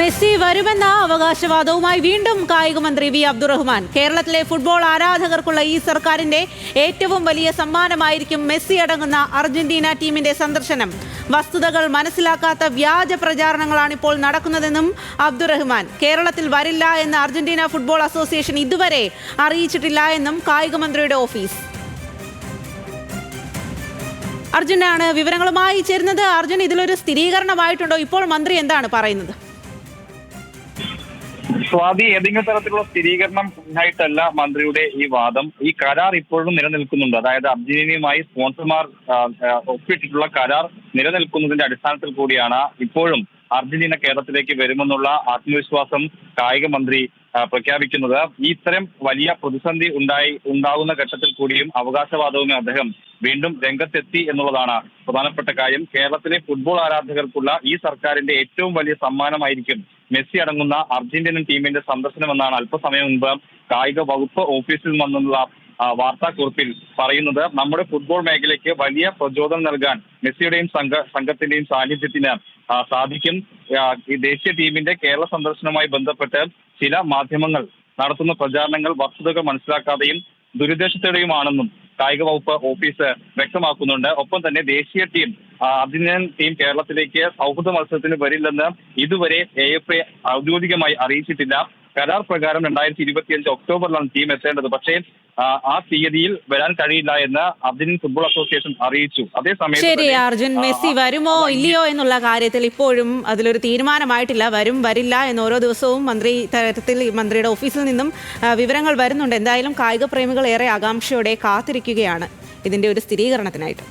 Messi വരുമെന്ന അവകാശവാദവുമായി വീണ്ടും കായിക മന്ത്രി വി അബ്ദുറഹ്മാൻ. കേരളത്തിലെ ഫുട്ബോൾ ആരാധകർക്കുള്ള ഈ സർക്കാരിന്റെ ഏറ്റവും വലിയ സമ്മാനമായിരിക്കും മെസ്സി അടങ്ങുന്ന അർജന്റീന ടീമിന്റെ സന്ദർശനം. വസ്തുതകൾ മനസ്സിലാക്കാത്ത വ്യാജ പ്രചാരണങ്ങളാണ് ഇപ്പോൾ നടക്കുന്നതെന്നും അബ്ദുറഹ്മാൻ. കേരളത്തിൽ വരില്ല എന്ന് അർജന്റീന ഫുട്ബോൾ അസോസിയേഷൻ ഇതുവരെ അറിയിച്ചിട്ടില്ല എന്നും കായിക മന്ത്രിയുടെ ഓഫീസ്. അർജുനാണ് വിവരങ്ങളുമായി ചേരുന്നത്. അർജുൻ, ഇതിലൊരു സ്ഥിരീകരണമായിട്ടുണ്ടോ? ഇപ്പോൾ മന്ത്രി എന്താണ് പറയുന്നത്? സ്വാതി, ഏതെങ്കിലും തരത്തിലുള്ള സ്ഥിരീകരണം ഉണ്ടായിട്ടല്ല മന്ത്രിയുടെ ഈ വാദം. ഈ കരാർ ഇപ്പോഴും നിലനിൽക്കുന്നുണ്ട്. അതായത് അർജന്റീനയുമായി സ്പോൺസർമാർ ഒപ്പിട്ടിട്ടുള്ള കരാർ നിലനിൽക്കുന്നതിന്റെ അടിസ്ഥാനത്തിൽ കൂടിയാണ് ഇപ്പോഴും അർജന്റീന കേരളത്തിലേക്ക് വരുമെന്നുള്ള ആത്മവിശ്വാസം കായിക മന്ത്രി പ്രഖ്യാപിക്കുന്നത്. ഇത്തരം വലിയ പ്രതിസന്ധി ഉണ്ടാകുന്ന ഘട്ടത്തിൽ കൂടിയും അവകാശവാദവുമായി അദ്ദേഹം വീണ്ടും രംഗത്തെത്തി എന്നുള്ളതാണ് പ്രധാനപ്പെട്ട കാര്യം. കേരളത്തിലെ ഫുട്ബോൾ ആരാധകർക്കുള്ള ഈ സർക്കാരിന്റെ ഏറ്റവും വലിയ സമ്മാനമായിരിക്കും മെസ്സി അടങ്ങുന്ന അർജന്റീനൻ ടീമിന്റെ സന്ദർശനമെന്നാണ് അല്പസമയം മുൻപ് കായിക വകുപ്പ് ഓഫീസിൽ നിന്നുള്ള വാർത്താക്കുറിപ്പിൽ പറയുന്നത്. നമ്മുടെ ഫുട്ബോൾ മേഖലയ്ക്ക് വലിയ പ്രചോദനം നൽകാൻ മെസ്സിയുടെയും സംഘത്തിന്റെയും സാന്നിധ്യത്തിന് സാധിക്കും. ഈ ദേശീയ ടീമിന്റെ കേരള സന്ദർശനവുമായി ബന്ധപ്പെട്ട് ചില മാധ്യമങ്ങൾ നടത്തുന്ന പ്രചാരണങ്ങൾ വസ്തുതകൾ മനസ്സിലാക്കാതെയും ദുരുദ്ദേശത്തോടെയുമാണെന്നും കായിക വകുപ്പ് ഓഫീസ് വ്യക്തമാക്കുന്നുണ്ട്. ഒപ്പം തന്നെ ദേശീയ ടീം അർജന്റീനൻ ടീം കേരളത്തിലേക്ക് സൗഹൃദ മത്സരത്തിന് വരില്ലെന്ന് ഇതുവരെ AFA ഔദ്യോഗികമായി അറിയിച്ചിട്ടില്ല. കരാർ പ്രകാരം 2025 ഒക്ടോബറിലാണ് ടീം എത്തേണ്ടത്. പക്ഷേ ആ തീയതിയിൽ വരാൻ കഴിയില്ല എന്ന് അർജന്റീൻ ഫുട്ബോൾ അസോസിയേഷൻ അറിയിച്ചു. അതേസമയം ശരി അർജുൻ, മെസ്സി വരുമോ ഇല്ലയോ എന്നുള്ള കാര്യത്തിൽ ഇപ്പോഴും അതിലൊരു തീരുമാനമായിട്ടില്ല. വരും വരില്ല എന്ന് ഓരോ ദിവസവും മന്ത്രിയുടെ ഓഫീസിൽ നിന്നും വിവരങ്ങൾ വരുന്നുണ്ട്. എന്തായാലും കായിക പ്രേമികൾ ഏറെ ആകാംക്ഷയോടെ കാത്തിരിക്കുകയാണ് ഇതിന്റെ ഒരു സ്ഥിരീകരണത്തിനായിട്ട്.